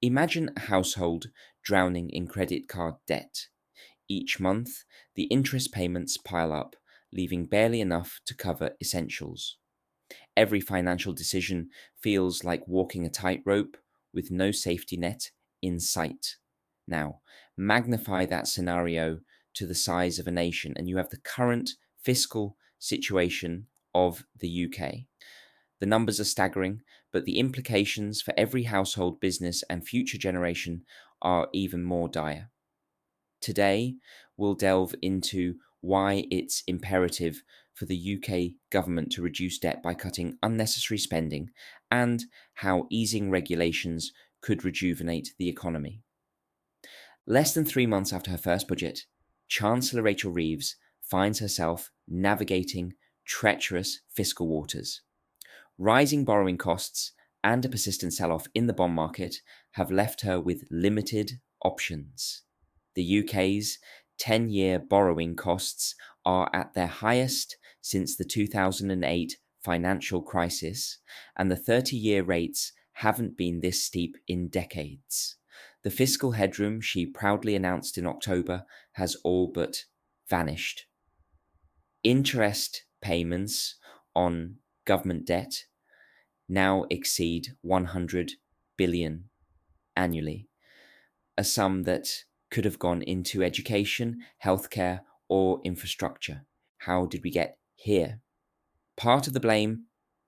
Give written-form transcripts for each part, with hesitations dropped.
Imagine a household drowning in credit card debt. Each month, the interest payments pile up, leaving barely enough to cover essentials. Every financial decision feels like walking a tightrope with no safety net in sight. Now, magnify that scenario to the size of a nation, and you have the current fiscal situation of the UK. The numbers are staggering, but the implications for every household, business, and future generation are even more dire. Today, we'll delve into why it's imperative for the UK government to reduce debt by cutting unnecessary spending and how easing regulations could rejuvenate the economy. Less than 3 months after her first budget, Chancellor Rachel Reeves finds herself navigating treacherous fiscal waters. Rising borrowing costs and a persistent sell off in the bond market have left her with limited options. The UK's 10-year borrowing costs are at their highest since the 2008 financial crisis, and the 30-year rates haven't been this steep in decades. The fiscal headroom she proudly announced in October has all but vanished. Interest payments on government debt now exceed 100 billion annually, a sum that could have gone into education, healthcare, or infrastructure. How did we get here? Part of the blame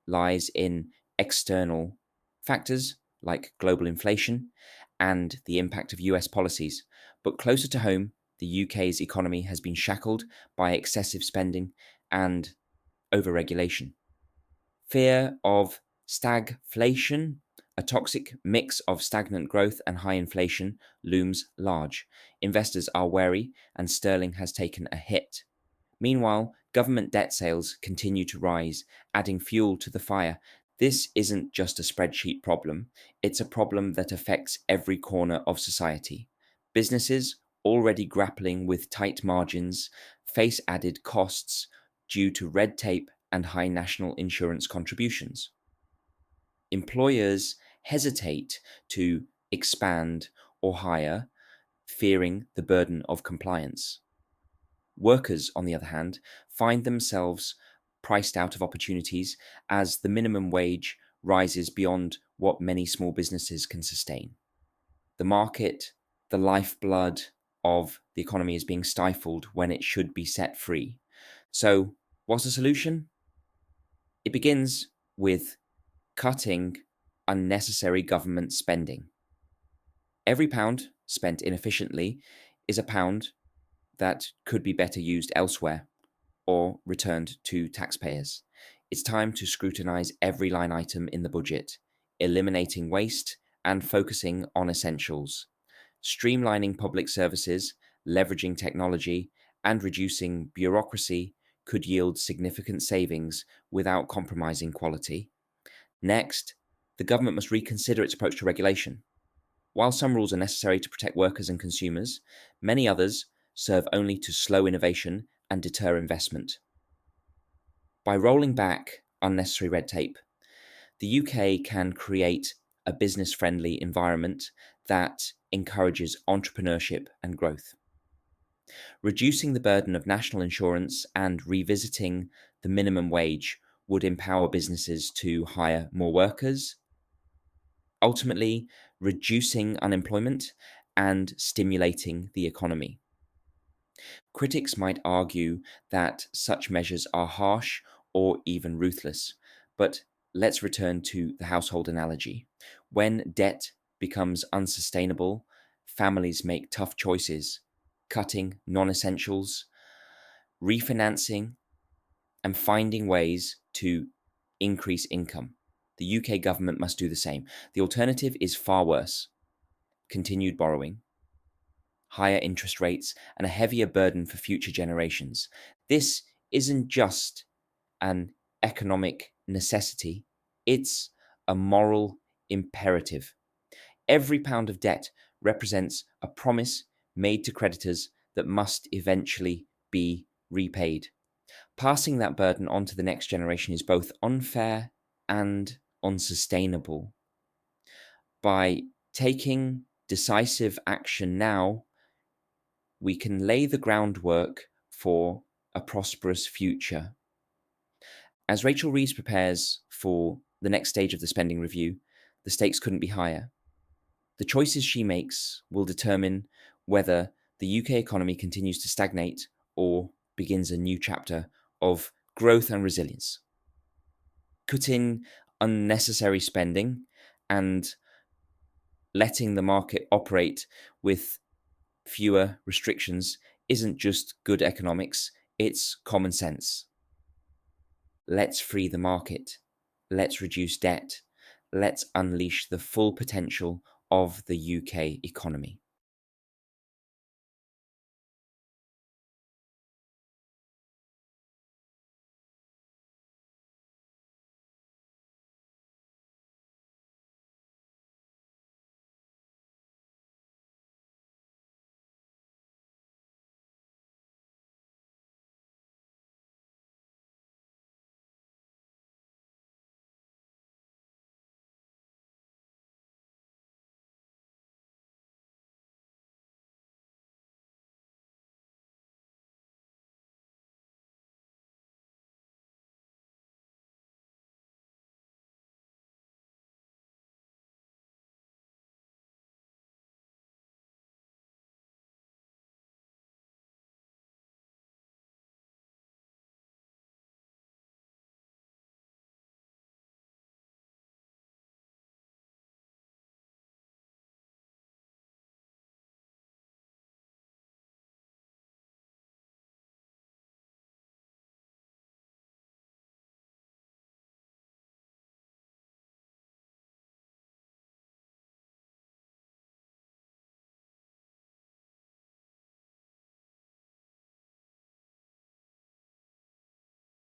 lies in external factors like global inflation and the impact of US policies. But closer to home, the UK's economy has been shackled by excessive spending and overregulation. Fear of stagflation, a toxic mix of stagnant growth and high inflation, looms large. Investors are wary, and sterling has taken a hit. Meanwhile, government debt sales continue to rise, adding fuel to the fire. This isn't just a spreadsheet problem, it's a problem that affects every corner of society. Businesses, already grappling with tight margins, face added costs due to red tape and high national insurance contributions. Employers hesitate to expand or hire, fearing the burden of compliance. Workers, on the other hand, find themselves priced out of opportunities as the minimum wage rises beyond what many small businesses can sustain. The market, the lifeblood of the economy, is being stifled when it should be set free. So, what's the solution? It begins with cutting unnecessary government spending. Every pound spent inefficiently is a pound that could be better used elsewhere or returned to taxpayers. It's time to scrutinise every line item in the budget, eliminating waste and focusing on essentials. Streamlining public services, leveraging technology, and reducing bureaucracy could yield significant savings without compromising quality. Next, the government must reconsider its approach to regulation. While some rules are necessary to protect workers and consumers, many others serve only to slow innovation and deter investment. By rolling back unnecessary red tape, the UK can create a business friendly environment that encourages entrepreneurship and growth. Reducing the burden of national insurance and revisiting the minimum wage would empower businesses to hire more workers, ultimately reducing unemployment and stimulating the economy. Critics might argue that such measures are harsh or even ruthless, but let's return to the household analogy. When debt becomes unsustainable, families make tough choices, cutting non essentials, refinancing, and finding ways to increase income. The UK government must do the same. The alternative is far worse: continued borrowing, higher interest rates, and a heavier burden for future generations. This isn't just an economic necessity, it's a moral imperative. Every pound of debt represents a promise made to creditors that must eventually be repaid. Passing that burden on to the next generation is both unfair and unsustainable. By taking decisive action now, we can lay the groundwork for a prosperous future. As Rachel Reeves prepares for the next stage of the spending review, the stakes couldn't be higher. The choices she makes will determine whether the UK economy continues to stagnate or begins a new chapter of growth and resilience. Cutting unnecessary spending and letting the market operate with fewer restrictions isn't just good economics, it's common sense. Let's free the market. Let's reduce debt. Let's unleash the full potential of the UK economy.